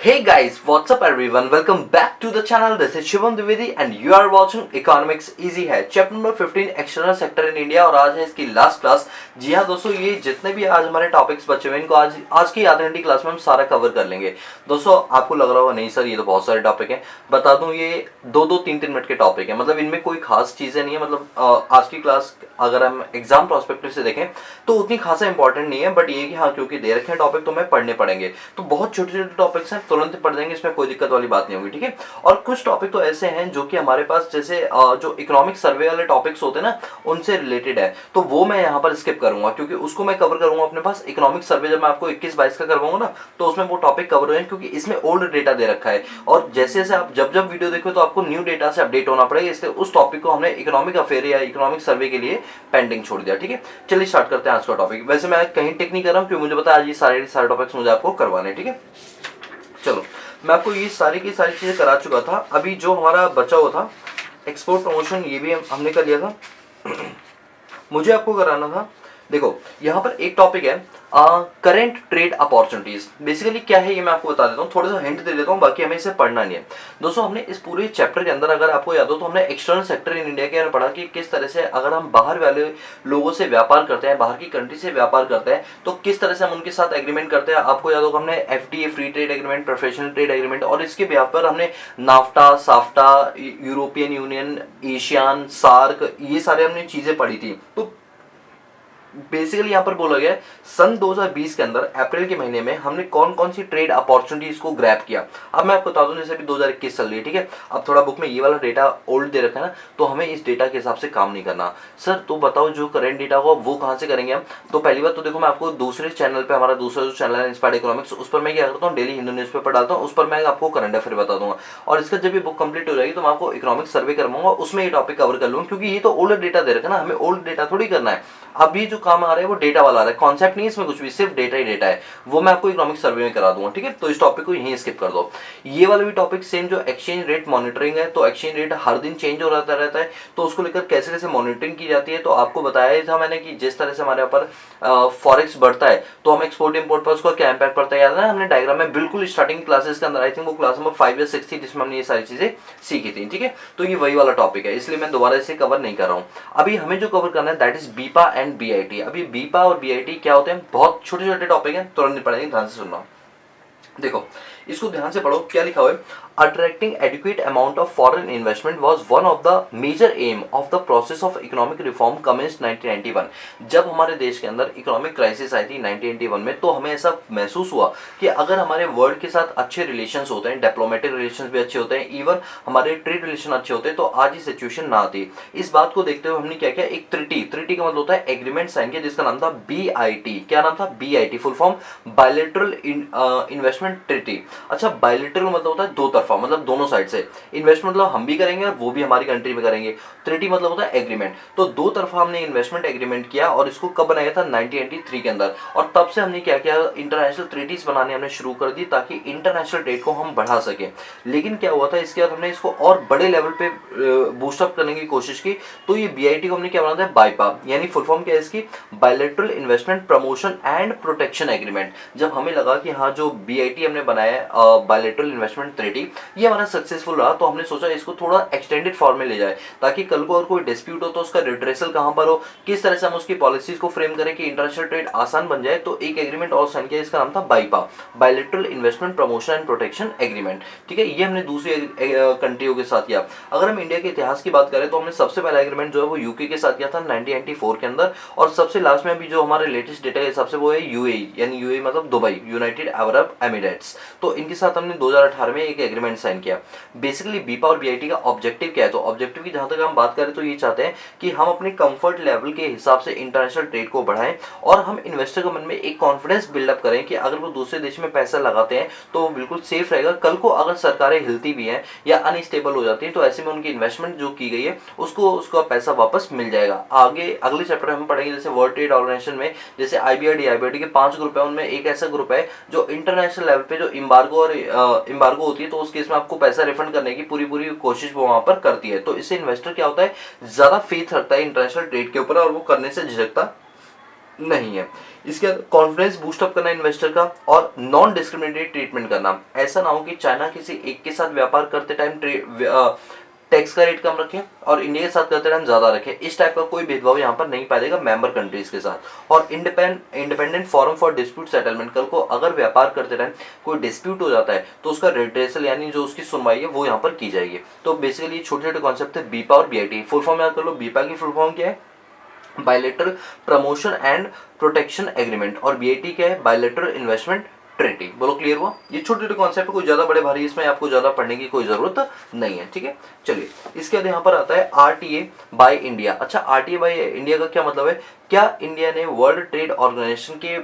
Hey guys, what's up everyone? Welcome back to the channel. This is Shivam Dwivedi and you are watching Economics Easy है chapter number 15 external sector in India और आज है इसकी last class. जी हाँ दोस्तों, ये जितने भी आज हमारे टॉपिक्स बचे हुए हैं इनको आज की आधे घंटे क्लास में हम सारा कवर कर लेंगे। दोस्तों आपको लग रहा होगा नहीं सर ये तो बहुत सारे टॉपिक हैं, बता दूं ये दो दो तीन तीन मिनट के टॉपिक हैं, मतलब इनमें कोई खास चीजें नहीं है। मतलब आज की क्लास अगर हम एग्जाम प्रोस्पेक्टिव से देखें तो उतनी खासा इंपॉर्टेंट नहीं है, बट ये कि हाँ क्योंकि दे रखे हैं टॉपिक तो हमें पढ़ने पड़ेंगे, तो बहुत छोटे छोटे टॉपिक्स हैं, तुरंत पढ़ देंगे, इसमें कोई दिक्कत वाली बात नहीं होगी। ठीक है, और कुछ टॉपिक तो ऐसे हैं जो कि हमारे पास जैसे जो इकोनॉमिक सर्वे वाले टॉपिक्स होते हैं ना उनसे रिलेटेड है, तो वो मैं यहाँ पर स्किप करूंगा क्योंकि उसको मैं कवर करूंगा अपने पास इकोनॉमिक सर्वे जब मैं आपको 21-22 का करवाऊंगा ना तो उसमें वो टॉपिक कवर हो, क्योंकि इसमें ओल्ड डेटा दे रखा है और जैसे जैसे आप जब जब वीडियो देखो तो आपको न्यू डेटा से अपडेट होना पड़ेगा, इसलिए उस टॉपिक को हमने इकोनॉमिक अफेयर या इकोनॉमिक सर्वे के लिए पेंडिंग छोड़ दिया। ठीक है, चलिए स्टार्ट करते हैं आज का टॉपिक। वैसे मैं कहीं टिक नहीं कर रहा हूँ क्योंकि मुझे पता है आज ये सारे टॉपिक्स मुझे आपको करवाने। ठीक है, चलो मैं आपको ये सारी की सारी चीजें करा चुका था। अभी जो हमारा बचा हुआ था एक्सपोर्ट प्रमोशन, ये भी हमने कर लिया था। मुझे आपको कराना था, देखो यहाँ पर एक टॉपिक है करेंट ट्रेड अपॉर्चुनिटीज। बेसिकली क्या है ये मैं आपको बता देता हूँ, थोड़ा सा हिंट दे देता हूँ, बाकी हमें इसे पढ़ना नहीं है। दोस्तों हमने इस पूरे चैप्टर के अंदर अगर आपको याद हो तो हमने एक्सटर्नल सेक्टर इन इंडिया के अंदर पढ़ा कि किस तरह से अगर हम बाहर वाले लोगों से व्यापार करते हैं, बाहर की कंट्री से व्यापार करते हैं तो किस तरह से हम उनके साथ एग्रीमेंट करते हैं। आपको याद होगा हमने FTA free trade agreement, professional trade agreement और इसके ब्याह पर हमने NAFTA, SAFTA, European Union, ASEAN, SAARC, ये सारे हमने चीजें पढ़ी थी। तो बेसिकली यहाँ पर बोला गया है सन 2020 के अंदर अप्रैल के महीने में हमने कौन कौन सी ट्रेड अपॉर्चुनिटीज को ग्रैब किया। अब मैं आपको बता दूं जैसे अभी 2021 चल रही है, ठीक है, अब थोड़ा बुक में ये वाला डेटा ओल्ड दे रखा है ना, तो हमें इस डेटा के हिसाब से काम नहीं करना। सर तो बताओ जो करंट डेटा होगा वो कहाँ से करेंगे हम। तो पहली बात तो देखो मैं आपको दूसरे चैनल पर, हमारा दूसरा जो चैनल है इंस्पायर्ड इकोनॉमिक्स, उस पर मैं क्या करता हूँ डेली हिंदू न्यूज़पेपर डालता हूँ, उस पर मैं आपको करंट अफेयर बता दूंगा और इसका जब ये बुक कंप्लीट हो जाएगी तो मैं आपको इकोनॉमिक सर्वे करवाऊंगा, उसमें ये टॉपिक कवर कर लूंगा क्योंकि ये तो ओल्ड डेटा दे रखा है ना, हमें ओल्ड डेटा थोड़ी करना है। अभी जो काम आ रहा है वो डेटा वाला आ रहा है, कॉन्सेप्ट नहीं इसमें कुछ भी, सिर्फ डेटा ही डेटा है, वो मैं आपको इकोनॉमिक सर्वे में करा दूंगा। ठीक है, तो इस टॉपिक को यहीं स्किप कर दो। ये वाला भी टॉपिक सेम जो एक्सचेंज रेट मॉनिटरिंग है, तो एक्सचेंज रेट हर दिन चेंज हो रहता है, तो उसको लेकर कैसे कैसे मॉनिटरिंग की जाती है। तो आपको बताया था मैंने कि जिस तरह से हमारे यहाँ पर फॉरेक्स बढ़ता है तो हम एक्सपोर्ट इंपोर्ट पर उसका क्या इम्पैक्ट पड़ता है, याद है हमने डायग्राम में बिल्कुल स्टार्टिंग क्लासेस के अंदर, आई थिंक वो क्लास नंबर 5 या 6 थी जिसमें हमने ये सारी चीजें सीखी थी। ठीक है, तो ये वही वाला टॉपिक है, इसलिए मैं दोबारा इसे कवर नहीं कर रहा हूँ। अभी हमें जो कवर करना है that is BIPA and BIT. अभी बीपा और बीआईटी क्या होते हैं, बहुत छोटे छोटे टॉपिक हैं, तुरंत नहीं पढ़ेंगे, ध्यान से सुनना। देखो इसको ध्यान से पढ़ो, क्या लिखा हुआ है, attracting adequate amount of foreign investment was one of the major aim of the process of economic reform commenced 1991। जब हमारे देश के अंदर इकोनॉमिक क्राइसिस आई थी 1991 में, तो हमें ऐसा महसूस हुआ कि अगर हमारे वर्ल्ड के साथ अच्छे रिलेशंस होते हैं, डिप्लोमेटिक रिलेशंस भी अच्छे होते हैं, इवन हमारे ट्रेड रिलेशन अच्छे होते हैं, तो आज ये सिचुएशन ना आती। इस बात को देखते हुए हमने क्या किया, एक ट्रिटी का मतलब होता है एग्रीमेंट साइन किया जिसका नाम था BIT। क्या नाम था, BIT, full form bilateral investment treaty. अच्छा, बायलैटरल मतलब होता है दो तरफा, मतलब दोनों साइड से इन्वेस्टमेंट, मतलब हम भी करेंगे और वो भी हमारी कंट्री में करेंगे। ट्रिटी मतलब होता है एग्रीमेंट, तो दो तरफा हमने इन्वेस्टमेंट एग्रीमेंट किया और इसको कब बनाया था 1993 के अंदर। और तब से हमने क्या किया, इंटरनेशनल ट्रीटीज बनाने हमने शुरू कर दी ताकि इंटरनेशनल ट्रेड को हम बढ़ा सकें। लेकिन क्या हुआ था, इसके बाद हमने इसको और बड़े लेवल पे बूस्टअप करने की कोशिश की, तो ये BIT को हमने क्या बना था, बाइपा, यानी फुल फॉर्म क्या है इसकी, bilateral investment promotion and protection agreement. जब हमें लगा कि हाँ जो BIT हमने बनाया बायलैटरल इन्वेस्टमेंट ट्रीटी ये हमारा सक्सेसफुल रहा, तो हमने सोचा इसको थोड़ा एक्सटेंडेड फॉर्म में ले जाए ताकि कल को अगर कोई डिस्प्यूट हो तो उसका रिड्रेसल कहां पर हो, किस तरह से हम उसकी पॉलिसीज को फ्रेम करें कि इंटरनेशनल ट्रेड आसान बन जाए। तो एक एग्रीमेंट और साइन किया, इसका नाम था BIPA, bilateral investment promotion and protection agreement. ठीक है, ये हमने दूसरी कंट्रियों के साथ किया। अगर हम इंडिया के इतिहास की बात करें तो हमने सबसे पहला एग्रीमेंट जो है वो यूके के साथ किया था 1994 के अंदर, और सबसे लास्ट में अभी जो हमारे लेटेस्ट डेटा के हिसाब से वो है UAE, यानी UAE मतलब दुबई, यूनाइटेड अरब एमिरेट्स। तो इनके साथ हमने 2018 में एक एग्रीमेंट साइन किया। बेसिकली बीपा और BIT का ऑब्जेक्टिव क्या है, तो ऑब्जेक्टिव की जहां तक हम बात करें तो ये चाहते हैं कि हम अपने कंफर्ट लेवल के हिसाब से इंटरनेशनल ट्रेड को बढ़ाएं और हम इन्वेस्टर के मन में एक कॉन्फिडेंस बिल्डअप करें कि अगर वो दूसरे देश में पैसा लगाते हैं तो वो बिल्कुल सेफ रहेगा। कल को अगर सरकारें हिलती भी हैं या अनस्टेबल हो जाती हैं तो ऐसे में उनकी इन्वेस्टमेंट जो की गई है उसको उसका पैसा वापस मिल जाएगा। आगे अगले चैप्टर में हम पढ़ेंगे, जैसे वर्ल्ड ट्रेड ऑर्गेनाइजेशन में जैसे IBRD के 5 ग्रुप है, उनमें एक ऐसा ग्रुप है जो इंटरनेशनल लेवल पे जो इम्बार्गो होती है तो उस केस में आपको पैसा रिफंड करने की पूरी कोशिश वो वहां पर करती है। तो इससे इन्वेस्टर क्या होता है, ज्यादा फेथ रखता है इंटरनेशनल ट्रेड के ऊपर और वो करने से झिझकता नहीं है। इसके बाद कॉन्फिडेंस बूस्टअप करना इन्वेस्टर का, और नॉन डिस्क्रिमिनेटरी ट्रीटमेंट करना। ऐसा ना हो कि चाइना किसी एक के साथ व्यापार करते टाइम टैक्स का रेट कम रखें और इंडिया के साथ करते टाइम ज्यादा रखें। इस टाइप का कोई भेदभाव यहाँ पर नहीं पाएगा मेंबर कंट्रीज के साथ। और independent forum for dispute settlement, कल को अगर व्यापार करते टाइम कोई डिस्प्यूट हो जाता है तो उसका रिड्रेसल यानी जो उसकी सुनवाई है वो यहाँ पर की जाएगी। तो बेसिकली छोटे छोटे कॉन्सेप्ट है बीपा और बीआईटी। फुल फॉर्म याद कर लो। बीपा की फुल फॉर्म क्या है? Bilateral promotion and protection agreement. और बीआईटी क्या है? Bilateral investment treaty. बोलो क्लियर हुआ? ये छोटे छोटे कॉन्सेप्ट कोई ज्यादा बड़े भारी, इसमें आपको ज्यादा पढ़ने की कोई जरूरत नहीं है। ठीक है, चलिए इसके बाद यहाँ पर आता है आरटीए बाय इंडिया। अच्छा, आरटीए बाय इंडिया का क्या मतलब है? क्या इंडिया ने वर्ल्ड ट्रेड ऑर्गेनाइजेशन के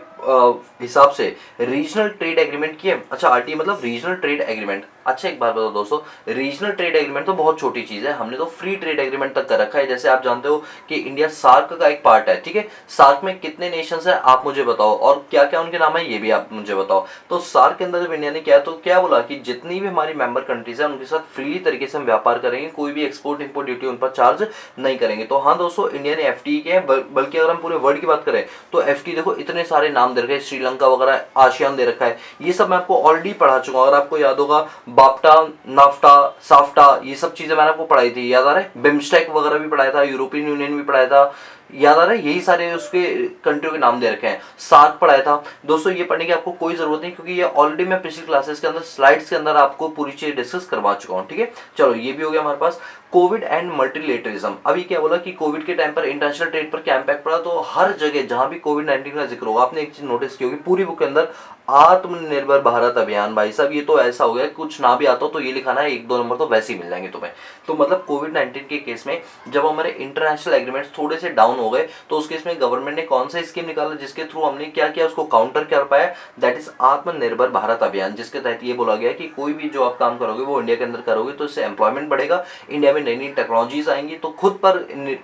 हिसाब से रीजनल ट्रेड एग्रीमेंट किए? अच्छा, आरटीए मतलब रीजनल ट्रेड एग्रीमेंट। अच्छा एक बात बताओ दोस्तों, रीजनल ट्रेड एग्रीमेंट तो बहुत छोटी चीज है, हमने तो फ्री ट्रेड एग्रीमेंट तक कर रखा है। जैसे आप जानते हो कि इंडिया सार्क का एक पार्ट है। ठीक है, सार्क में कितने नेशंस है आप मुझे बताओ, और क्या क्या उनके नाम है ये भी आप मुझे बताओ। तो सार्क के अंदर जब इंडिया ने किया तो क्या बोला कि जितनी भी हमारी मेंबर कंट्रीज है उनके साथ फ्री तरीके से हम व्यापार करेंगे, कोई भी एक्सपोर्ट इंपोर्ट ड्यूटी उन पर चार्ज नहीं करेंगे। तो हाँ दोस्तों, इंडिया ने एफटीई किया है। बल्कि अगर हम पूरे वर्ल्ड की बात करें तो एफटीई देखो इतने सारे नाम दे रखे हैं, श्रीलंका वगैरह, आसियान दे रखा है। ये सब मैं आपको ऑलरेडी पढ़ा चुका हूँ। अगर आपको याद होगा बाप्टा, नाफ्टा, साफ्टा, ये सब चीजें मैंने आपको पढ़ाई थी, याद आ रहा है? बिम्स्टेक वगैरह भी पढ़ाया था, यूरोपियन यूनियन भी पढ़ाया था, याद आ रहा है? यही सारे उसके कंट्रियों के नाम दे रखे हैं। सार्क पढ़ाया था दोस्तों। ये पढ़ने की आपको कोई जरूरत नहीं, क्योंकि ये ऑलरेडी मैं पिछली क्लासेस के अंदर स्लाइड्स के अंदर आपको पूरी चीज डिस्कस करवा चुका हूँ। ठीक है, चलो ये भी हो गया हमारे पास। Covid and multilateralism. अभी क्या बोला कि कोविड के टाइम पर इंटरनेशनल ट्रेड पर क्या इंपैक्ट पड़ा? तो हर जगह जहां भी कोविड 19 का जिक्र होगा, आपने एक चीज नोटिस की होगी पूरी बुक के अंदर, आत्मनिर्भर भारत अभियान। भाई साहब ये तो ऐसा हो गया, कुछ ना भी आता हो तो ये लिखाना है, एक दो नंबर तो वैसे ही मिल जाएंगे तुम्हें। तो मतलब कोविड 19 के केस में जब हमारे इंटरनेशनल एग्रीमेंट्स थोड़े से डाउन हो गए तो उस केस में गवर्नमेंट ने कौन सा स्कीम निकाला जिसके थ्रू हमने क्या किया, उसको काउंटर कर पाया? दैट इज आत्मनिर्भर भारत अभियान, जिसके तहत ये बोला गया कि कोई भी जो आप काम करोगे वो इंडिया के अंदर करोगे तो इससे एम्प्लॉयमेंट बढ़ेगा, इंडिया में नई नई टेक्नोलॉजीज आएंगी, तो खुद पर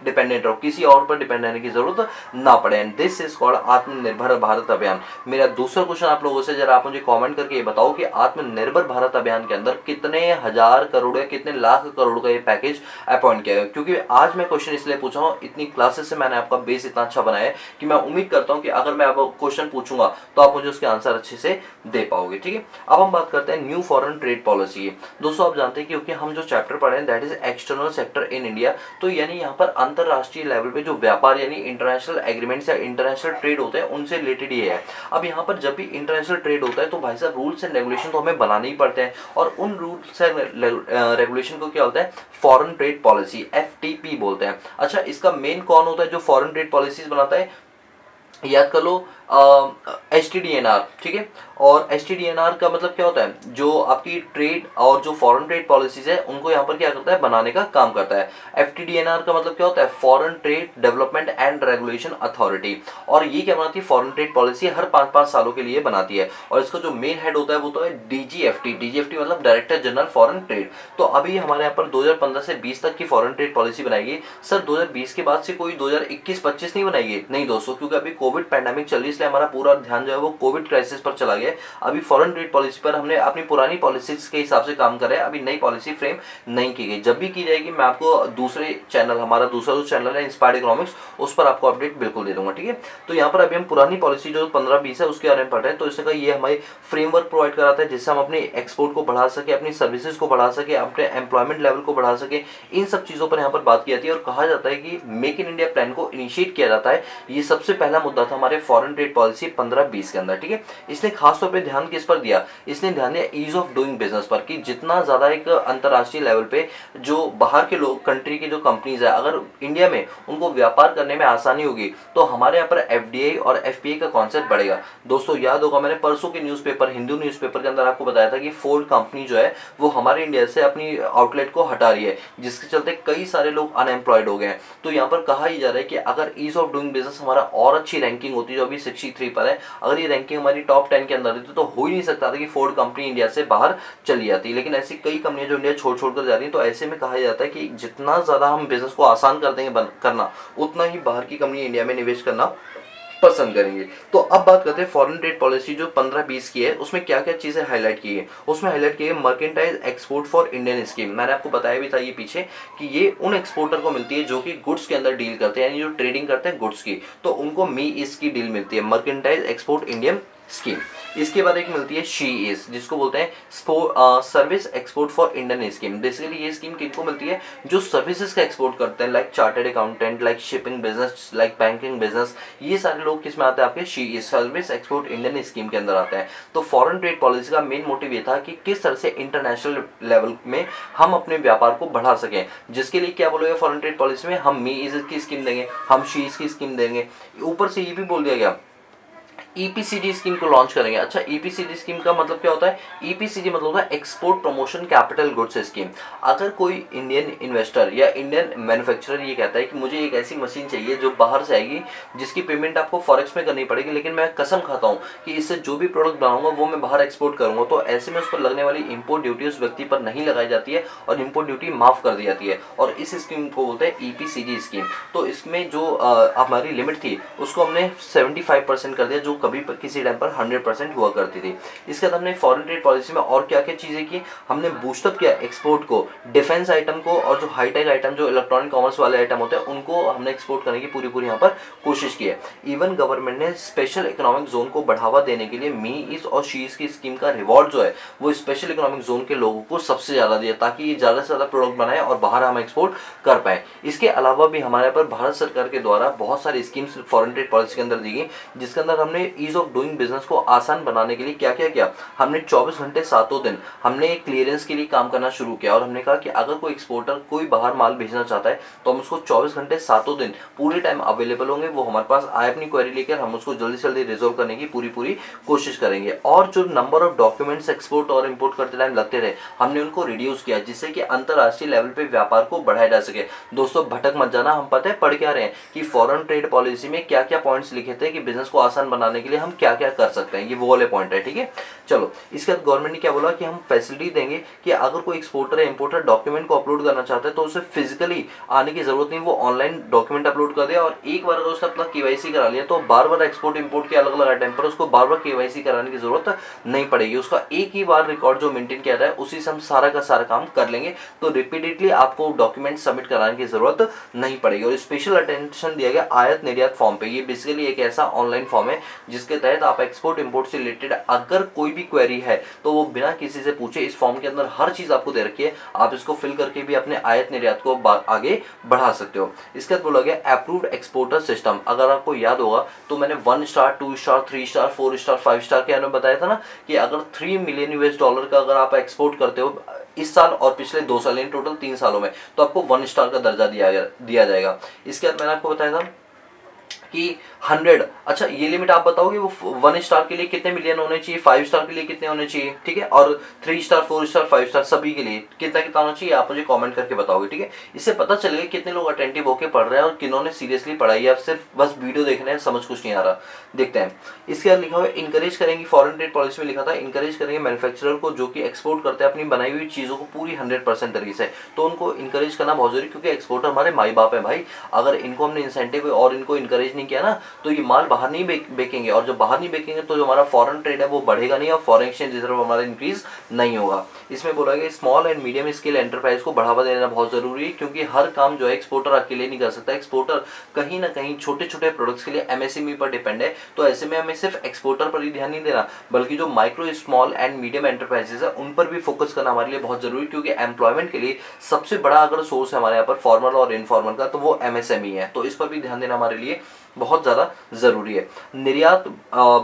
डिपेंडेंट रहो, किसी और पर डिपेंड रहने की जरूरत ना पड़े। एंड दिस इज कॉल्ड आत्मनिर्भर भारत अभियान। मेरा दूसरा क्वेश्चन आप लोगों से, जरा आप मुझे कमेंट करके ये बताओ कि आत्मनिर्भर भारत अभियान के अंदर कितने हजार करोड़ या कितने लाख करोड़ का ये पैकेज अपॉइंट किया है? क्योंकि आज मैं क्वेश्चन इसलिए पूछा हूँ, इतनी क्लासेस से मैंने आपका बेस इतना अच्छा बनाया है कि मैं उम्मीद करता हूँ कि अगर मैं आपको क्वेश्चन पूछूंगा तो आप मुझे उसके आंसर अच्छे से दे पाओगे। ठीक है, अब हम बात करते हैं न्यू फॉरेन ट्रेड पॉलिसी। दोस्तों आप जानते हैं क्योंकि हम जो चैप्टर पढ़े हैं that is external sector in India, तो यानी यहाँ पर अंतरराष्ट्रीय लेवल पे जो व्यापार यानी इंटरनेशनल एग्रीमेंट्स या इंटरनेशनल ट्रेड होते हैं उनसे रिलेटेड ये है। अब यहाँ पर जब भी इंटरनेशनल ट्रेड होता है तो भाई साहब रूल्स एंड रेगुलेशन तो हमें बनाने ही पड़ते हैं, और उन रूल्स एंड रेगुलेशन को क्या होता है? फॉरेन ट्रेड पॉलिसी, एफटीपी बोलते हैं। अच्छा, इसका मेन कौन होता है जो फॉरेन ट्रेड पॉलिसीज बनाता है? याद कर लो, HTDNR। ठीक है, और HTDNR का मतलब क्या होता है? जो आपकी ट्रेड और जो फॉरेन ट्रेड पॉलिसीज है उनको यहाँ पर क्या करता है? बनाने का काम करता है। FTDNR का मतलब क्या होता है? Foreign trade development and regulation authority. और ये क्या बनाती है? फॉरेन ट्रेड पॉलिसी हर 5-5 सालों के लिए बनाती है, और इसका जो मेन हेड होता है वो तो है DGFT। DGFT मतलब डायरेक्टर जनरल फॉरेन ट्रेड। तो अभी हमारे यहाँ पर 2015 से 20 तक की फॉरेन ट्रेड पॉलिसी बनाएगी। सर 2020 के बाद से कोई 2021-25 नहीं बनाएगी? नहीं दोस्तों, क्योंकि अभी कोविड पैंडेमिक चल रही है, इसलिए हमारा पूरा ध्यान जो है वो कोविड क्राइसिस पर चला गया। अभी फॉरेन ट्रेड पॉलिसी पर हमने अपनी पुरानी पॉलिसीज के हिसाब से काम करा है, अभी नई पॉलिसी फ्रेम नहीं की गई। जब भी की जाएगी मैं आपको दूसरे चैनल, हमारा दूसरा जो चैनल है इंस्पायर्ड इकोनॉमिक्स, उस पर आपको अपडेट बिल्कुल दे दूंगा। ठीक है, तो यहाँ पर अभी हम पुरानी पॉलिसी जो 15-20 है उसके बारे में पढ़ रहे हैं। तो इसका ये हमारी फ्रेमवर्क प्रोवाइड कराता है जिससे हम अपने एक्सपोर्ट को बढ़ा सके, अपनी सर्विसेज को बढ़ा सके, अपने एम्प्लॉयमेंट लेवल को बढ़ा सके। इन सब चीजों पर यहाँ पर बात की जाती है, और कहा जाता है कि मेक इन इंडिया प्लान को इनिशिएट किया जाता है। ये सबसे पहला मुद्दा था हमारे फॉरेन ट्रेड पॉलिसी 15-20 के अंदर। ठीक है, इसने खासतौर पर ध्यान किस पर दिया? इसने ध्यान दिया ईज ऑफ डूइंग बिजनेस पर, कि जितना ज्यादा एक अंतरराष्ट्रीय लेवल पे जो बाहर के लोग, कंट्री की जो कंपनीज है, अगर इंडिया में उनको व्यापार करने में आसानी होगी तो हमारे यहाँ पर FDI और FPI का कॉन्सेप्ट बढ़ेगा। दोस्तों याद होगा मैंने परसों के न्यूज़पेपर, हिंदू न्यूज़पेपर के अंदर आपको बताया था कि फोर्ड कंपनी जो है वो हमारे इंडिया से अपनी आउटलेट को हटा रही है, जिसके चलते कई सारे लोग अनएम्प्लॉयड हो गए हैं। तो यहाँ पर कहा ही जा रहा है कि अगर ईज ऑफ डूइंग बिजनेस हमारा और अच्छी रैंकिंग होती जो अभी 63 पर है, अगर ये रैंकिंग हमारी टॉप 10 के अंदर रहती तो हो ही नहीं सकता था कि फोर्ड कंपनी इंडिया से बाहर चली जाती। लेकिन ऐसी कई कंपनियां जो इंडिया छोड़ छोड़ कर जा रही हैं, तो ऐसे में कहा जाता है कि जितना ज्यादा हम बिजनेस को आसान कर देंगे करना, उतना ही बाहर की कंपनी इंडिया में निवेश करना पसंद करेंगे। तो अब बात करते हैं फॉरेन ट्रेड पॉलिसी जो 15-20 की है, उसमें क्या क्या चीजें हाईलाइट की है। उसमें हाईलाइट की है merchandise export for Indian scheme. मैंने आपको बताया भी था ये पीछे कि ये उन एक्सपोर्टर को मिलती है जो कि गुड्स के अंदर डील करते हैं, यानी जो ट्रेडिंग करते हैं गुड्स की, तो उनको मी इसकी डील मिलती है, मर्केंटाइज एक्सपोर्ट इंडियन स्कीम। इसके बाद एक मिलती है शी इज, जिसको बोलते हैं service export for Indian scheme. Basically ये स्कीम किनको मिलती है, जो सर्विसेज का एक्सपोर्ट करते हैं, like chartered accountant, like shipping business, like banking business, ये सारे लोग किस में आते हैं, आपके she is service export Indian scheme के अंदर आते हैं। तो फॉरेन ट्रेड पॉलिसी का मेन मोटिव ये था कि किस तरह से इंटरनेशनल लेवल में हम अपने व्यापार को बढ़ा सकें, जिसके लिए क्या बोलोगे फॉरेन ट्रेड पॉलिसी में, हम मी इज की स्कीम देंगे, हम शी इज की स्कीम देंगे, ऊपर से ये भी बोल दिया गया ईपीसीडी स्कीम को लॉन्च करेंगे। अच्छा, ईपीसीडी स्कीम का मतलब क्या होता है, ईपीसीडी मतलब होता है export promotion capital goods scheme. अगर कोई इंडियन इन्वेस्टर या इंडियन मैन्युफैक्चरर ये कहता है कि मुझे एक ऐसी मशीन चाहिए जो बाहर से आएगी, जिसकी पेमेंट आपको फॉरेक्स में करनी पड़ेगी, लेकिन मैं कसम खाता हूँ कि इससे जो भी प्रोडक्ट बनाऊंगा वो मैं बाहर एक्सपोर्ट करूंगा, तो ऐसे में उस पर लगने वाली इंपोर्ट ड्यूटी उस व्यक्ति पर नहीं लगाई जाती है और इंपोर्ट ड्यूटी माफ कर दी जाती है, और इस स्कीम को बोलते हैं ईपीसीडी स्कीम। तो इसमें जो हमारी लिमिट थी उसको हमने 75% कर दिया, जो कभी किसी टाइम पर 100% हुआ करती थी। इसके बाद हमने फॉरेन ट्रेड पॉलिसी में और क्या क्या चीजें की, हमने बूस्टअप किया एक्सपोर्ट को, डिफेंस आइटम को, और जो हाईटेक आइटम, जो इलेक्ट्रॉनिक कॉमर्स वाले आइटम होते हैं, उनको हमने एक्सपोर्ट करने की पूरी यहाँ पर कोशिश की है। इवन गवर्नमेंट ने स्पेशल इकोनॉमिक जोन को बढ़ावा देने के लिए मी इस और शी इस की स्कीम का रिवॉर्ड जो है वो स्पेशल इकोनॉमिक जोन के लोगों को सबसे ज्यादा दिया, ताकि ये ज्यादा से ज्यादा प्रोडक्ट बनाए और बाहर हम एक्सपोर्ट कर पाए। इसके अलावा भी हमारे पर भारत सरकार के द्वारा बहुत सारी स्कीम्स फॉरेन ट्रेड पॉलिसी के अंदर दी गई, जिसके अंदर हमने ईज ऑफ डूइंग बिजनेस को आसान बनाने के लिए क्या क्या किया, हमने 24 घंटे सातों दिन हमने क्लियरेंस के लिए काम करना शुरू किया, और हमने कहा कि अगर कोई एक्सपोर्टर कोई बाहर माल भेजना चाहता है तो हम उसको 24 घंटे सातों दिन पूरे टाइम अवेलेबल होंगे, वो हमारे पास आए अपनी क्वेरी लेकर, हम उसको जल्दी से जल्दी रिजोल्व करने की पूरी कोशिश करेंगे। और जो नंबर ऑफ डॉक्यूमेंट्स एक्सपोर्ट और इंपोर्ट करते टाइम लगते थे, हमने उनको रिड्यूस किया, जिससे कि अंतरराष्ट्रीय लेवल पे व्यापार को बढ़ाया जा सके। दोस्तों भटक मत जाना, हम पता है पढ़ क्या रहे हैं कि फॉरेन ट्रेड पॉलिसी में क्या क्या पॉइंट्स लिखे थे कि बिजनेस को आसान बनाने के लिए हम क्या क्या कर सकते हैं, ये वो वाले पॉइंट है, ठीक है। चलो, इसके बाद गवर्नमेंट ने क्या बोला कि हम फैसिलिटी देंगे कि अगर कोई एक्सपोर्टर या इंपोर्टर डॉक्यूमेंट को अपलोड करना चाहता है तो उसे फिजिकली आने की जरूरत नहीं, वो ऑनलाइन डॉक्यूमेंट अपलोड कर दे, और एक बार अगर उसने अपना केवाईसी करा लिया तो बार बार एक्सपोर्ट इंपोर्ट के अलग अलग आइटम पर उसको बार बार केवाईसी कराने की जरूरत नहीं पड़ेगी। उसका एक ही बार रिकॉर्ड जो मेंटेन किया जाए उसी से हम सारा का सारा काम कर लेंगे, तो रिपीटेडली आपको डॉक्यूमेंट सबमिट कराने की जरूरत नहीं पड़ेगी। और स्पेशल अटेंशन दिया गया आयात निर्यात फॉर्म पे। ये बेसिकली एक ऐसा ऑनलाइन फॉर्म है जिसके तहत आप एक्सपोर्ट इंपोर्ट से रिलेटेड अगर कोई भी क्वेरी है तो वो बिना किसी से पूछे, इस फॉर्म के अंदर हर चीज आपको दे रखी है, आप इसको फिल करके भी अपने आयात निर्यात को आगे बढ़ा सकते हो। इसके बाद बोला गया अप्रूव्ड एक्सपोर्टर सिस्टम। अगर आपको याद होगा तो मैंने 1 star 2 star 3 star 4 star 5 star के अंदर बताया था ना कि अगर 3 मिलियन यूएस डॉलर का अगर आप एक्सपोर्ट करते हो इस साल और पिछले 2 साल, इन टोटल 3 सालों में, तो आपको 1 स्टार का दर्जा दिया जाएगा। इसके बाद मैंने आपको बताया था कि 100, अच्छा ये लिमिट आप बताओगे वो 1 स्टार के लिए कितने मिलियन होने चाहिए, 5 स्टार के लिए कितने होने चाहिए, ठीक है, और 3 स्टार 4 स्टार 5 स्टार सभी के लिए कितना कितना होना चाहिए, आप मुझे कमेंट करके बताओगे, ठीक है। इससे पता चलेगा कितने लोग अटेंटिव होकर पढ़ रहे हैं और किन्होंने सीरियसली पढ़ाई है, सिर्फ बस वीडियो देख रहे हैं, समझ कुछ नहीं आ रहा। देखते हैं इसके बाद लिखा हुआ इंकरेज करेंगे, फॉरेन ट्रेड पॉलिसी में लिखा था इंकरेज करेंगे मैन्युफैक्चरर को जो कि एक्सपोर्ट करते हैं अपनी बनाई हुई चीजों को पूरी 100% तरीके से, तो उनको इंकरेज करना बहुत जरूरी, क्योंकि एक्सपोर्टर हमारे माई बाप है भाई। अगर इनको हमने इंसेंटिव और इनको इंकरेज नहीं किया ना तो ये माल बाहर नहीं बेचेंगे, और जब बाहर नहीं बेचेंगे तो जो हमारा फॉरेन ट्रेड है वो बढ़ेगा नहीं और फॉरेन एक्सचेंज रिजर्व हमारा इंक्रीज नहीं होगा। इसमें बोला गया small and medium scale enterprise को बढ़ावा देना बहुत जरूरी है, क्योंकि हर काम जो है एक्सपोर्टर अकेले नहीं कर सकता। एक्सपोर्टर कहीं ना कहीं छोटे छोटे प्रोडक्ट्स के लिए एमएसएमई पर डिपेंड है, तो ऐसे में हमें सिर्फ एक्सपोर्टर पर ही ध्यान नहीं देना, बल्कि जो micro small and medium enterprises है उन पर भी फोकस करना हमारे लिए बहुत जरूरी है, क्योंकि एम्प्लॉयमेंट के लिए सबसे बड़ा अगर सोर्स है हमारे यहाँ पर फॉर्मल और इनफॉर्मल का, तो वो एमएसएमई है। तो इस पर भी ध्यान देना हमारे लिए बहुत ज्यादा जरूरी है। निर्यात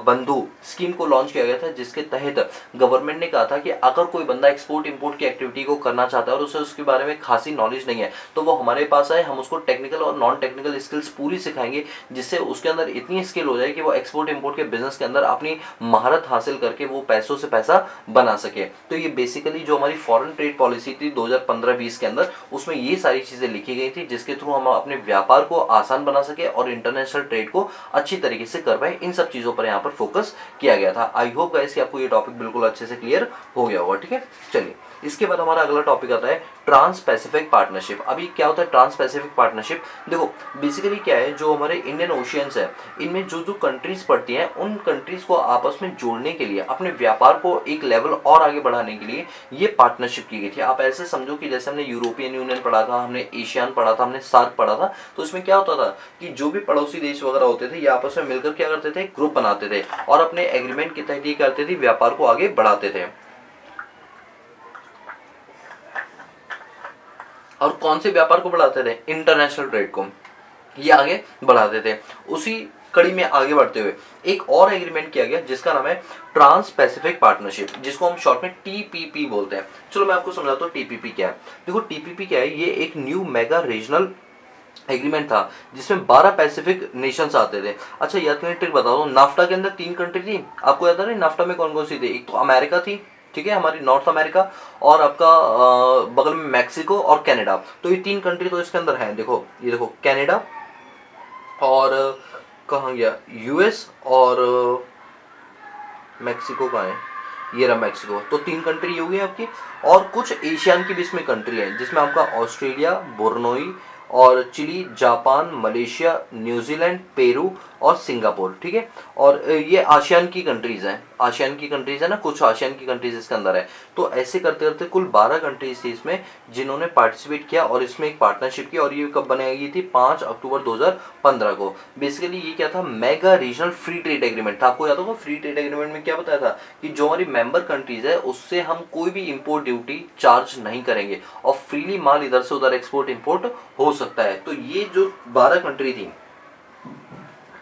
बंधु स्कीम को लॉन्च किया गया था, जिसके तहत गवर्नमेंट ने कहा था कि अगर कोई बंदा एक्सपोर्ट इंपोर्ट की एक्टिविटी को करना चाहता है और उसे उसके बारे में खासी नॉलेज नहीं है तो वो हमारे पास आए, हम उसको टेक्निकल और नॉन टेक्निकल स्किल्स पूरी सिखाएंगे, जिससे उसके अंदर इतनी स्किल हो जाए कि वो एक्सपोर्ट इंपोर्ट के बिजनेस के अंदर अपनी महारत हासिल करके वो पैसों से पैसा बना सके। तो ये बेसिकली जो हमारी फॉरेन ट्रेड पॉलिसी थी 2015-20 के अंदर, उसमें ये सारी चीजें लिखी गई थी, जिसके थ्रू हम अपने व्यापार को आसान बना सके और इंटरनेशनल ट्रेड को अच्छी तरीके से कर पाए। इन सब चीजों पर यहाँ पर फोकस किया गया था। आई होप गाइस कि आपको ये टॉपिक बिल्कुल अच्छे से क्लियर हो गया होगा, ठीक है। चलिए इसके बाद हमारा अगला टॉपिक आता है ट्रांस पैसिफिक पार्टनरशिप। अभी क्या होता है ट्रांस पैसिफिक पार्टनरशिप? देखो बेसिकली क्या है, जो हमारे इंडियन ओशियंस है इनमें जो जो कंट्रीज पड़ती हैं उन कंट्रीज को आपस में जोड़ने के लिए, अपने व्यापार को एक लेवल और आगे बढ़ाने के लिए ये पार्टनरशिप की गई थी। आप ऐसे समझो कि जैसे हमने यूरोपियन यूनियन पढ़ा था, हमने एशियान पढ़ा था, हमने सार्क पढ़ा था, तो इसमें क्या होता था कि जो भी पड़ोसी देश वगैरह होते थे ये आपस में मिलकर क्या करते थे, ग्रुप बनाते थे और अपने एग्रीमेंट के तहत ये करते थे, व्यापार को आगे बढ़ाते थे। और कौन से व्यापार को बढ़ाते थे? इंटरनेशनल ट्रेड को ये आगे बढ़ाते थे। उसी कड़ी में आगे बढ़ते हुए एक और एग्रीमेंट किया गया जिसका नाम है ट्रांस पैसिफिक पार्टनरशिप, जिसको हम शॉर्ट में टीपीपी बोलते हैं। चलो मैं आपको समझाता हूँ टीपीपी क्या है। देखो टीपीपी क्या है, ये एक न्यू मेगा रीजनल एग्रीमेंट था जिसमें 12 पैसिफिक नेशंस आते थे। अच्छा याद करने ट्रिक बता दो, नाफ्टा के अंदर 3 कंट्री थी, आपको याद है नाफ्टा में कौन कौन सी थी? एक तो अमेरिका थी, ठीक है, हमारी नॉर्थ अमेरिका, और आपका बगल में मैक्सिको और कनाडा। तो ये 3 कंट्री तो इसके अंदर है। देखो ये देखो कनाडा, और कहाँ गया यूएस, और मैक्सिको कहाँ है, ये रहा मैक्सिको। तो 3 कंट्री हो गई आपकी, और कुछ एशियन की भी इसमें कंट्री है जिसमें आपका ऑस्ट्रेलिया, बोर्नोई और Chile, Japan, Malaysia, New Zealand, Peru और सिंगापुर, ठीक है। और ये आसियान की कंट्रीज हैं, आसियान की कंट्रीज है ना, कुछ आसियान की कंट्रीज इसके अंदर है। तो ऐसे करते करते कुल 12 कंट्रीज थी इसमें जिन्होंने पार्टिसिपेट किया और इसमें एक पार्टनरशिप की, और ये कब बनाई गई थी? 5 अक्टूबर 2015 को। बेसिकली ये क्या था, mega regional free trade agreement था। आपको याद होगा फ्री ट्रेड एग्रीमेंट में क्या बताया था कि जो हमारी मेंबर कंट्रीज है उससे हम कोई भी इंपोर्ट ड्यूटी चार्ज नहीं करेंगे और फ्रीली माल इधर से उधर एक्सपोर्ट इंपोर्ट हो सकता है। तो ये जो 12 कंट्री थी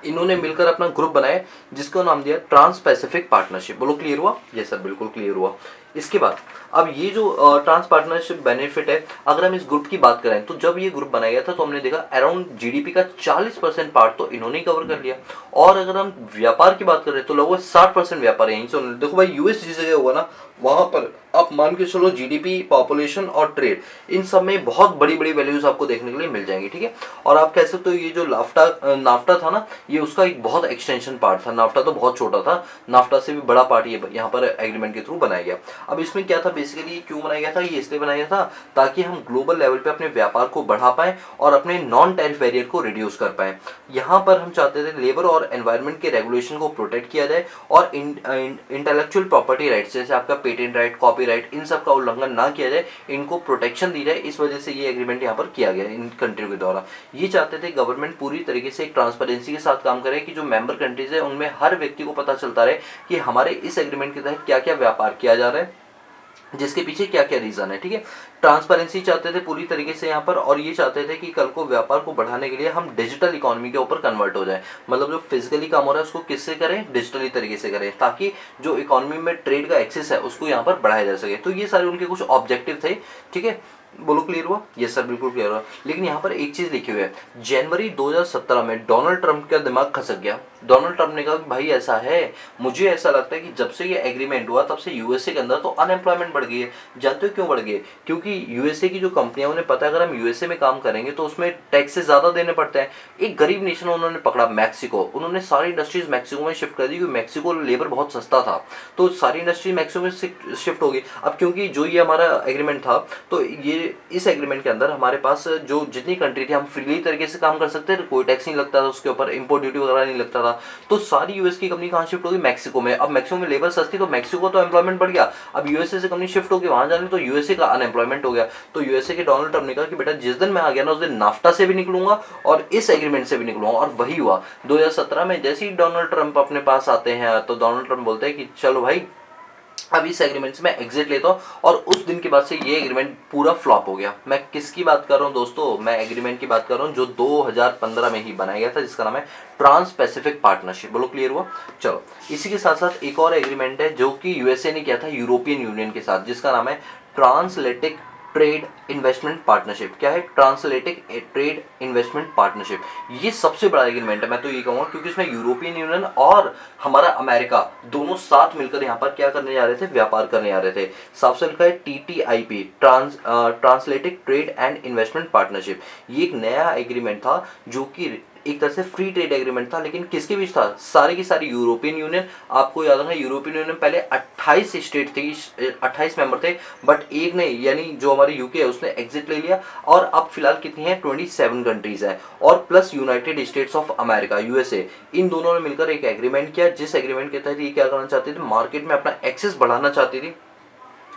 इन्होंने मिलकर अपना ग्रुप बनाया जिसका नाम दिया ट्रांस पैसिफिक पार्टनरशिप। बोलो क्लियर हुआ? यस सर, बिल्कुल क्लियर हुआ। इसके बाद अब ये जो ट्रांस पार्टनरशिप बेनिफिट है, अगर हम इस ग्रुप की बात करें तो जब ये ग्रुप बनाया गया था तो हमने देखा अराउंड जीडीपी का 40% पार्ट तो इन्होंने ही कवर कर लिया। और अगर हम व्यापार की बात करें तो लगभग 60% व्यापार यहीं से। देखो भाई यूएस जिस जगह हुआ ना वहां पर आप मान के चलो जीडीपी, पॉपुलेशन और ट्रेड, इन सब में बहुत बड़ी बड़ी वैल्यूज आपको देखने के लिए मिल जाएंगी, ठीक है। और आप कह सकते हो ये जो नाफ्टा था ना, ये उसका एक बहुत एक्सटेंशन पार्ट था। नाफ्टा तो बहुत छोटा था, नाफ्टा से भी बड़ा पार्ट ये यहाँ पर एग्रीमेंट के थ्रू बनाया गया। अब इसमें क्या था, बेसिकली क्यों बनाया गया था? ये इसलिए बनाया गया था ताकि हम ग्लोबल लेवल पे अपने व्यापार को बढ़ा पाएं और अपने नॉन टैरिफ बैरियर को रिड्यूस कर पाएं। यहाँ पर हम चाहते थे लेबर और एनवायरनमेंट के रेगुलेशन को प्रोटेक्ट किया जाए और इंटेलेक्चुअल प्रॉपर्टी राइट्स जैसे आपका पेटेंट राइट, कॉपीराइट, इन सब का उल्लंघन ना किया जाए, इनको प्रोटेक्शन दी जाए। इस वजह से ये एग्रीमेंट यहाँ पर किया गया इन कंट्रियों के द्वारा। ये चाहते थे गवर्नमेंट पूरी तरीके से एक ट्रांसपेरेंसी के साथ काम करे कि जो मेंबर कंट्रीज है उनमें हर व्यक्ति को पता चलता रहे कि हमारे इस एग्रीमेंट के तहत क्या क्या व्यापार किया जा रहा है, जिसके पीछे क्या क्या रीजन है, ठीक है। ट्रांसपेरेंसी चाहते थे पूरी तरीके से यहाँ पर, और ये चाहते थे कि कल को व्यापार को बढ़ाने के लिए हम डिजिटल इकोनॉमी के ऊपर कन्वर्ट हो जाए। मतलब जो फिजिकली काम हो रहा है उसको किससे करें, डिजिटली तरीके से करें, ताकि जो इकोनॉमी में ट्रेड का एक्सेस है उसको यहाँ पर बढ़ाया जा सके। तो ये सारे उनके कुछ ऑब्जेक्टिव थे, ठीक है। बोलो क्लियर हुआ? यस सर, बिल्कुल क्लियर हुआ। लेकिन यहाँ पर एक चीज लिखी हुई है, जनवरी 2017 में डोनाल्ड ट्रंप का दिमाग खसक गया। डोनाल्ड ट्रंप ने कहा कि भाई ऐसा है, मुझे ऐसा लगता है कि जब से ये एग्रीमेंट हुआ तब से यूएसए के अंदर तो अनएम्प्लॉयमेंट बढ़ गई है। जानते हो क्यों बढ़ गई है? क्योंकि यूएसए की जो कंपनियां, उन्हें पता है अगर हम यूएसए में काम करेंगे तो उसमें टैक्सेस ज्यादा देने पड़ते हैं। एक गरीब नेशन उन्होंने पकड़ा मैक्सिको, उन्होंने सारी इंडस्ट्रीज मैक्सिको में शिफ्ट कर दी क्योंकि मैक्सिको लेबर बहुत सस्ता था, तो सारी इंडस्ट्री मैक्सिको में शिफ्ट हो गई। अब क्योंकि जो ये हमारा एग्रीमेंट था, तो ये इस एग्रीमेंट के अंदर हमारे पास जो जितनी कंट्री थी हम फ्रीली तरीके से काम कर सकते थे, कोई टैक्स नहीं लगता था उसके ऊपर, इंपोर्ट ड्यूटी वगैरह नहीं लगता था। तो सारी यूएस की कंपनी कहाँ शिफ्ट होगी? मैक्सिको में। अब मैक्सिको में लेबर सस्ती, तो मैक्सिको तो एम्प्लॉयमेंट बढ़ गया। अब यूएसए से कंपनी शिफ्ट होगी वहां जाने, तो यूएसए का अनएम्प्लॉयमेंट हो गया। तो यूएसए के डोनाल्ड ट्रंप ने कहा कि बेटा जिस दिन मैं आ गया ना उस दिन नाफ्टा से भी निकलूंगा और इस एग्रीमेंट से भी निकलूंगा। और वही हुआ 2017 में। जैसे ही डोनाल्ड ट्रंप अपने पास आते हैं तो डोनाल्ड ट्रंप बोलते हैं कि चलो भाई अब इस एग्रीमेंट से मैं एग्जिट लेता हूँ, और उस दिन के बाद से ये एग्रीमेंट पूरा फ्लॉप हो गया। मैं किसकी बात कर रहा हूँ दोस्तों? मैं एग्रीमेंट की बात कर रहा हूँ जो 2015 में ही बनाया गया था, जिसका नाम है ट्रांस पैसिफिक पार्टनरशिप। बोलो क्लियर हुआ? चलो, इसी के साथ साथ एक और एग्रीमेंट है जो कि यूएसए ने किया था यूरोपियन यूनियन के साथ, जिसका नाम है ट्रांसलेटिक ट्रेड इन्वेस्टमेंट पार्टनरशिप। क्या है? ट्रांसलेटिक ट्रेड इन्वेस्टमेंट पार्टनरशिप। ये सबसे बड़ा एग्रीमेंट है, मैं तो ये कहूँगा, क्योंकि इसमें यूरोपियन यूनियन और हमारा अमेरिका दोनों साथ मिलकर यहाँ पर क्या करने जा रहे थे? व्यापार करने जा रहे थे। साफ से लिखा है TTIP, transatlantic trade and investment partnership. ये एक नया एग्रीमेंट था जो कि एक तरह से फ्री ट्रेड एग्रीमेंट था, लेकिन किसके बीच था? सारी की सारी यूरोपियन यूनियन, आपको याद रखना यूरोपियन यूनियन पहले 28 स्टेट थी, 28 मेंबर थे, बट एक ने यानी जो हमारे यूके है उसने एग्जिट ले लिया, और अब फिलहाल कितनी है? 27 कंट्रीज है, और plus United States of America USA, इन दोनों ने मिलकर एक एग्रीमेंट किया, जिस एग्रीमेंट के तहत ये क्या करना चाहती थी? मार्केट में अपना एक्सेस बढ़ाना चाहती थी,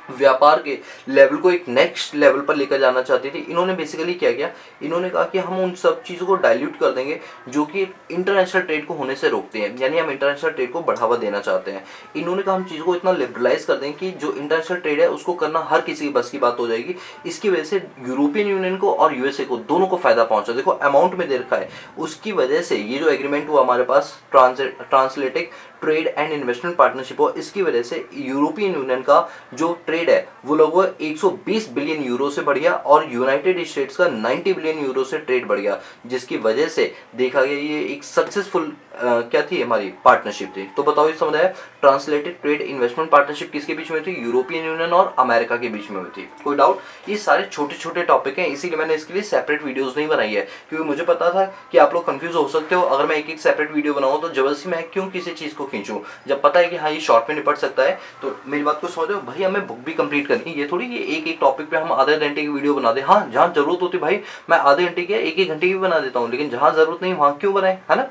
व्यापार के लेवल को एक नेक्स्ट लेवल पर लेकर जाना चाहती थी। इन्होंने बेसिकली क्या किया? इन्होंने कहा कि हम उन सब चीज़ों को डाइल्यूट कर देंगे जो कि इंटरनेशनल ट्रेड को होने से रोकते हैं, यानी हम इंटरनेशनल ट्रेड को बढ़ावा देना चाहते हैं। इन्होंने कहा हम चीज़ों को इतना लिबरलाइज कर देंगे कि जो इंटरनेशनल ट्रेड है उसको करना हर किसी की बस की बात हो जाएगी। इसकी वजह से यूरोपियन यूनियन को और यूएसए को दोनों को फायदा पहुंचा। देखो अमाउंट में दे रखा है, उसकी वजह से ये जो एग्रीमेंट हुआ हमारे पास ट्रांसलेटिक ट्रेड एंड इन्वेस्टमेंट पार्टनरशिप हो, इसकी वजह से यूरोपियन यूनियन का जो ट्रेड है वो लगभग 120 बिलियन यूरो से बढ़ गया, और यूनाइटेड स्टेट्स का 90 बिलियन यूरो से ट्रेड बढ़ गया, जिसकी वजह से देखा गया ये एक सक्सेसफुल क्या थी? हमारी पार्टनरशिप थी। तो बताओ ये समझ आया? ट्रांसलेटेड ट्रेड इन्वेस्टमेंट पार्टनरशिप किसके बीच में थी? यूरोपियन यूनियन और अमेरिका के बीच में हुई थी। कोई डाउट? ये सारे छोटे छोटे टॉपिक हैं, इसीलिए मैंने इसके लिए सेपरेट वीडियोस नहीं बनाई है, क्योंकि मुझे पता था कि आप लोग कंफ्यूज हो सकते हो। अगर मैं एक एक सेपरेट वीडियो बनाऊँ तो जबरदस्ती मैं क्यों किसी चीज़ को खींचूं, जब पता है कि हाँ ये शॉर्ट में निपट सकता है। तो मेरी बात को समझो भाई, हमें बुक भी कंप्लीट करनी है, ये थोड़ी कि एक एक टॉपिक पे हम आधे घंटे की वीडियो बना दे। हाँ जहाँ जरूरत होती भाई मैं आधे घंटे की एक एक घंटे की भी बना देता हूँ, लेकिन जहाँ जरूरत नहीं वहाँ क्यों बनाए, है ना?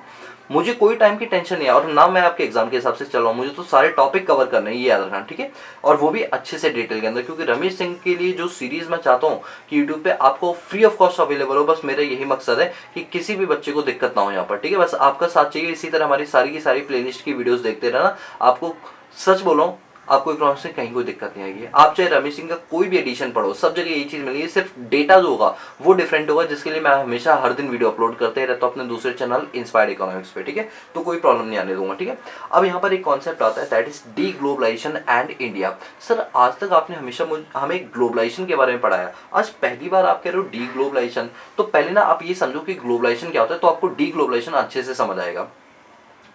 मुझे कोई टाइम की टेंशन नहीं है, और ना मैं आपके एग्जाम के हिसाब से चल रहा हूँ, मुझे तो सारे टॉपिक कवर करने हैं, ये याद रखना, ठीक है? और वो भी अच्छे से डिटेल के अंदर, क्योंकि रमेश सिंह के लिए जो सीरीज मैं चाहता हूँ कि यूट्यूब पे आपको फ्री ऑफ कॉस्ट अवेलेबल हो, बस मेरा यही मकसद है कि किसी भी बच्चे को दिक्कत ना हो यहाँ पर, ठीक है? बस आपका साथ चाहिए। इसी तरह हमारी सारी की सारी प्लेलिस्ट की वीडियोस देखते रहना। आपको सच बोल रहा हूँ, आपको इकोनॉमिक्स में कहीं कोई दिक्कत नहीं आएगी। आप चाहे रमेश सिंह का कोई भी एडिशन पढ़ो, सब जगह यही चीज मिलेगी, सिर्फ डेटा जो होगा वो डिफरेंट होगा, जिसके लिए मैं हमेशा हर दिन वीडियो अपलोड करते रहता हूँ अपने दूसरे चैनल इंस्पायर्ड इकोनॉमिक्स पे, ठीक है? तो कोई प्रॉब्लम नहीं आने दूंगा, ठीक है? अब यहाँ पर एक कॉन्सेप्ट आता है, that is the globalization and India. Sir आज तक आपने हमेशा हमें ग्लोबलाइजेशन के बारे में पढ़ाया, आज पहली बार आप कह रहे हो डी ग्लोबलाइजेशन। तो पहले ना आप ये समझो कि ग्लोबलाइजेशन क्या होता है, तो आपको डी ग्लोबलाइजेशन अच्छे से समझ आएगा।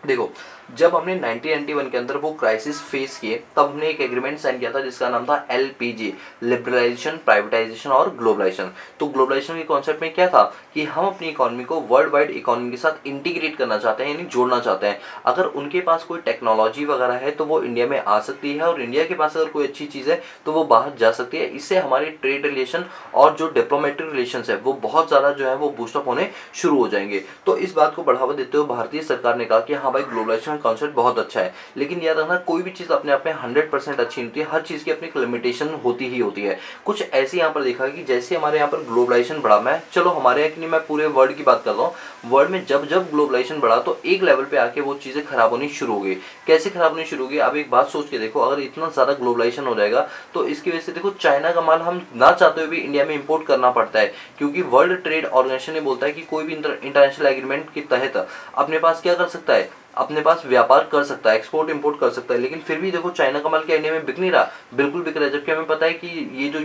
देखो जब हमने 1991 के अंदर वो क्राइसिस फेस किए, तब हमने एक एग्रीमेंट साइन किया था जिसका नाम था एलपीजी, लिबरलाइजेशन, प्राइवेटाइजेशन और ग्लोबलाइजेशन। तो ग्लोबलाइजेशन के कॉन्सेप्ट में क्या था कि हम अपनी इकोनॉमी को वर्ल्ड वाइड इकोनॉमी के साथ इंटीग्रेट करना चाहते हैं, यानी जोड़ना चाहते हैं। अगर उनके पास कोई टेक्नोलॉजी वगैरह है तो वो इंडिया में आ सकती है, और इंडिया के पास अगर कोई अच्छी चीज़ है तो वो बाहर जा सकती है। इससे हमारे ट्रेड रिलेशन और जो डिप्लोमेटिक रिलेशन है वो बहुत ज़्यादा जो है वो बूस्टअप होने शुरू हो जाएंगे। तो इस बात को बढ़ावा देते हुए भारतीय सरकार ने कहा कि हाँ भाई ग्लोबलाइजेशन कॉन्सेप्ट बहुत अच्छा है, लेकिन याद रखना कोई भी चीज़ अपने आप में 100% अच्छी नहीं होती है, हर चीज़ की अपनी लिमिटेशन होती ही होती है। कुछ ऐसे यहाँ पर देखा कि जैसे हमारे यहाँ पर ग्लोबलाइजेशन बढ़ा, मैं चलो हमारे यहाँ की नहीं, मैं पूरे वर्ल्ड की बात कर रहा हूँ, वर्ल्ड में जब जब ग्लोबलाइजेशन बढ़ा तो एक लेवल पे आके वो चीज़ें खराब होनी शुरू हो गई। कैसे खराब होनी शुरू हो गई? अब एक बात सोच के देखो, अगर इतना ज़्यादा ग्लोबलाइजेशन हो जाएगा तो इसकी वजह से देखो चाइना का माल हम ना चाहते हुए भी इंडिया में इंपोर्ट करना पड़ता है, क्योंकि वर्ल्ड ट्रेड ऑर्गेनाइजेशन ने बोलता है कि कोई भी इंटरनेशनल एग्रीमेंट के तहत अपने पास क्या कर सकता है, अपने पास व्यापार कर सकता है, एक्सपोर्ट इंपोर्ट कर सकता है। लेकिन फिर भी देखो चाइना का माल क्या इंडिया में बिक नहीं रहा? बिल्कुल बिक रहा है, जबकि हमें पता है कि ये जो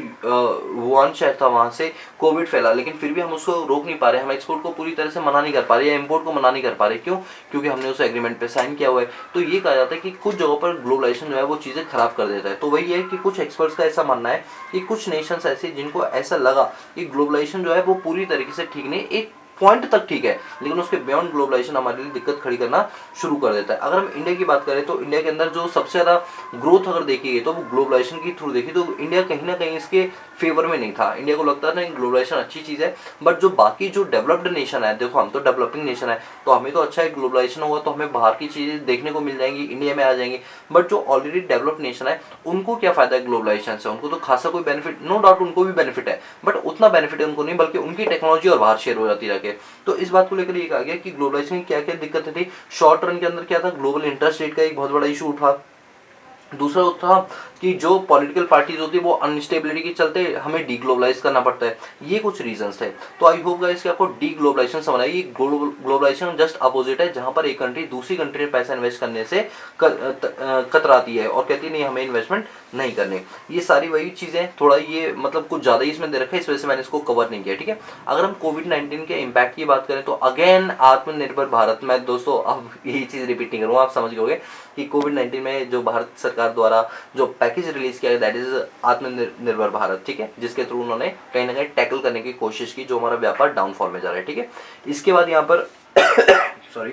वुहान शहर था वहां से कोविड फैला, लेकिन फिर भी हम उसको रोक नहीं पा रहे, हम एक्सपोर्ट को पूरी तरह से मना नहीं कर पा रहे या इम्पोर्ट को मना नहीं कर पा रहे। क्यों? क्योंकि हमने उस एग्रीमेंट पे साइन किया हुआ है। तो ये कहा जाता है कि कुछ जगहों पर ग्लोबलाइजेशन जो है वो चीज़ें खराब कर देता है। तो वही है कि कुछ एक्सपर्ट्स का ऐसा मानना है कि कुछ नेशंस ऐसे जिनको ऐसा लगा कि ग्लोबलाइजेशन जो है वो पूरी तरीके से ठीक नहीं, एक पॉइंट तक ठीक है, लेकिन उसके बियॉन्ड ग्लोबलाइजेशन हमारे लिए दिक्कत खड़ी करना शुरू कर देता है। अगर हम इंडिया की बात करें तो इंडिया के अंदर जो सबसे ज़्यादा ग्रोथ अगर देखी गई तो वो ग्लोबलाइजेशन के थ्रू देखी, तो इंडिया कहीं ना कहीं इसके फेवर में नहीं था। इंडिया को लगता था कि ग्लोबलाइजेशन अच्छी चीज़ है, बट जो बाकी जो डेवलप्ड नेशन है, देखो हम तो डेवलपिंग नेशन है, तो हमें तो अच्छा है ग्लोबलाइजेशन होगा तो हमें बाहर की चीज़ें देखने को मिल जाएंगी, इंडिया में आ जाएंगी। बट जो ऑलरेडी डेवलप्ड नेशन है उनको क्या फायदा है ग्लोबलाइजेशन से? उनको तो खासा कोई बेनिफिट, नो डाउट उनको भी बेनिफिट है, बट उतना बेनिफिट है उनको नहीं, बल्कि उनकी टेक्नोलॉजी और बाहर शेयर हो जाती है। तो इस बात को लेकर ये कहा गया कि ग्लोबलाइजेशन की क्या क्या दिक्कतें थी। शॉर्ट रन के अंदर क्या था, ग्लोबल इंटरेस्ट रेट का एक बहुत बड़ा इशू उठा। दूसरा था कि जो पॉलिटिकल पार्टीज होती है वो अनस्टेबिलिटी के चलते हमें डीग्लोबलाइज करना पड़ता है। ये कुछ रीजंस थे। तो आई होप गाइस कि आपको डीग्लोबलाइजेशन समझ आई। ये ग्लोबलाइजेशन जस्ट अपोजिट है, जहां पर एक कंट्री दूसरी कंट्री में पैसा इन्वेस्ट करने से कतराती है और कहती है नहीं हमें इन्वेस्टमेंट नहीं करनी। ये सारी वही चीज़ें, थोड़ा ये मतलब कुछ ज़्यादा ही इसमें दे रखा है, इस वजह से मैंने इसको कवर नहीं किया, ठीक है। अगर हम कोविड-19 के इम्पैक्ट की बात करें तो अगेन आत्मनिर्भर भारत में, दोस्तों अब यही चीज़ रिपीट नहीं करूँगा, आप समझ गए कि कोविड-19 में जो भारत सरकार द्वारा जो पैकेज रिलीज किया दैट इज आत्मनिर्भर भारत, ठीक है, जिसके थ्रू उन्होंने कहीं ना कहीं टैकल करने की कोशिश की जो हमारा व्यापार डाउनफॉल में जा रहा है, ठीक है। इसके बाद यहाँ पर सॉरी,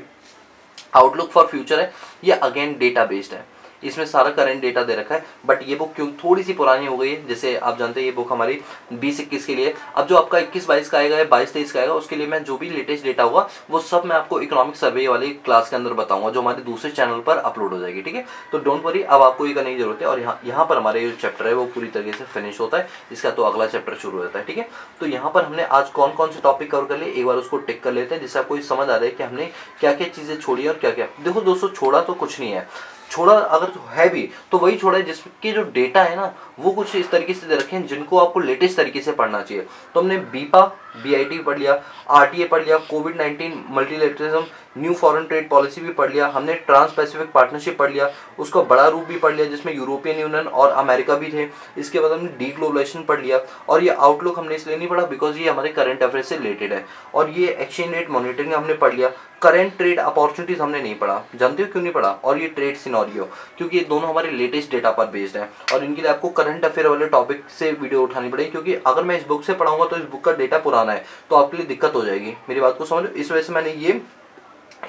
आउटलुक फॉर फ्यूचर है, ये अगेन डेटा बेस्ड है, इसमें सारा करंट डेटा दे रखा है। बट ये बुक क्यों थोड़ी सी पुरानी हो गई है, जैसे आप जानते हैं ये बुक हमारी 20-21 के लिए, अब जो आपका 21-22 का आएगा या 22-23 का आएगा, उसके लिए मैं जो भी लेटेस्ट डेटा होगा वो सब मैं आपको इकोनॉमिक सर्वे वाली क्लास के अंदर बताऊंगा, जो हमारे दूसरे चैनल पर अपलोड हो जाएगी, ठीक है। तो डोंट वरी, अब आपको ये करने की जरूरत है। और यहाँ पर हमारे जो चैप्टर है वो पूरी तरीके से फिनिश होता है, इसका तो अगला चैप्टर शुरू हो जाता है, ठीक है। तो यहाँ पर हमने आज कौन कौन से टॉपिक कवर कर लिए, एक बार उसको टिक कर लेते हैं, जिससे आपको समझ आ रहा है कि हमने क्या क्या चीज़ें छोड़ी और क्या क्या। देखो दोस्तों, छोड़ा तो कुछ नहीं है, छोड़ा अगर तो है भी तो वही छोड़ा है जिसके जो डेटा है ना वो कुछ इस तरीके से दे रखे हैं जिनको आपको लेटेस्ट तरीके से पढ़ना चाहिए। तो हमने बीपा, बीआईटी पढ़ लिया, आरटीए पढ़ लिया, कोविड-19 multilateralism, new foreign trade policy भी पढ़ लिया, हमने ट्रांस पैसिफिक पार्टनरशिप पढ़ लिया, उसका बड़ा रूप भी पढ़ लिया जिसमें यूरोपियन यूनियन और अमेरिका भी थे। इसके बाद हमने डी ग्लोबलाइजेशन पढ़ लिया, और ये आउटलुक हमने इसलिए नहीं पढ़ा बिकॉज ये हमारे करंट अफेयर से रिलेटेड है। और ये एक्सचेंज रेट मॉनिटरिंग हमने पढ़ लिया। करंट ट्रेड अपॉर्चुनिटीज हमने नहीं पढ़ा, जानते हो क्यों नहीं पढ़ा, और ये ट्रेड सिनेरियो, क्योंकि ये दोनों हमारे लेटेस्ट डेटा पर बेस्ड है और इनके लिए आपको करंट अफेयर वाले टॉपिक से वीडियो उठानी पड़ेगी, क्योंकि अगर मैं इस बुक से पढ़ाऊंगा तो इस बुक का डेटा पुराना है तो आपके लिए दिक्कत हो जाएगी। मेरी बात को समझो, इस वजह से मैंने ये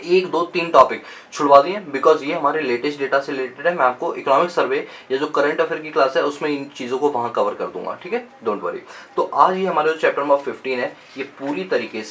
1-2-3 टॉपिक छुड़वा दिए बिकॉज ये हमारे लेटेस्ट डेटा से रिलेटेड है। मैं आपको इकोनॉमिक सर्वे या जो करंट अफेयर की क्लास है उसमें इन चीज़ों को वहाँ कवर कर दूंगा, ठीक है, डोंट वरी। तो आज ये हमारे जो चैप्टर नंबर 15 है ये पूरी तरीके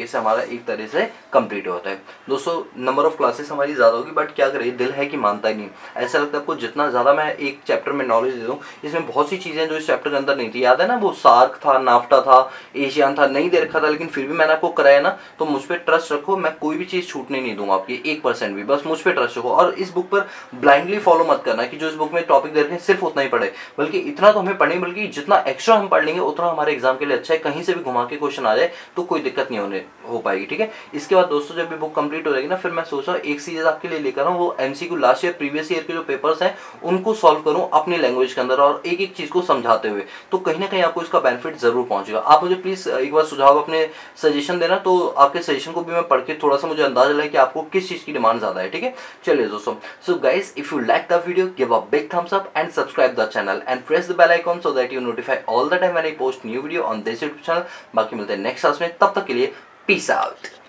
से हमारा एक तरह से कंप्लीट होता है। दोस्तों, नंबर ऑफ क्लासेस हमारी ज़्यादा होगी बट क्या करें, दिल है कि मानता ही नहीं। ऐसा लगता है आपको जितना ज़्यादा मैं एक चैप्टर में नॉलेज दे दूँ, इसमें बहुत सी चीज़ें जो इस चैप्टर के अंदर नहीं थी। याद है ना, वो सार्क था, नाफ्टा था, एशियान था, नहीं दे रखा था, लेकिन फिर भी मैंने आपको कराया ना। तो मुझ पर ट्रस्ट रखो, मैं कोई भी चीज़ छूटने नहीं दूंगा आपकी 1% भी, बस मुझ पे ट्रस्ट रखो। और इस बुक पर ब्लाइंडली फॉलो मत करना कि जो इस बुक में टॉपिक दे रखे हैं सिर्फ उतना ही पढ़े, बल्कि इतना तो हमें पढ़े, बल्कि जितना एक्स्ट्रा हम पढ़ लेंगे उतना हमारे एग्जाम के लिए अच्छा है। कहीं से भी घुमा के क्वेश्चन आ जाए तो कोई दिक्कत नहीं हो पाएगी, ठीक है। इसके बाद दोस्तों जब भी बुक कंप्लीट हो जाएगी ना, फिर मैं सोचा एक सीरीज आपके लिए लेकर आऊँ, वो MCQ last year previous year के जो पेपर्स हैं उनको सॉल्व करूँ अपनी लैंग्वेज के अंदर और एक एक चीज को समझाते हुए। तो कहीं ना कहीं आपको इसका बेनिफिट जरूर पहुंचेगा। आप मुझे प्लीज एक बार सुझाव अपने सजेशन देना, तो आपके सजेशन को भी मैं पढ़ के थोड़ा सा मुझे अंदाजा लगे कि आपको किस चीज की डिमांड ज्यादा है, ठीक है। चलिए दोस्तों, so guys, if you like the video, give a big thumbs up and subscribe the channel and press the bell icon so that you notify all the time when I post new video on this YouTube channel. बाकी मिलते हैं next class में, तब तक के लिए peace out.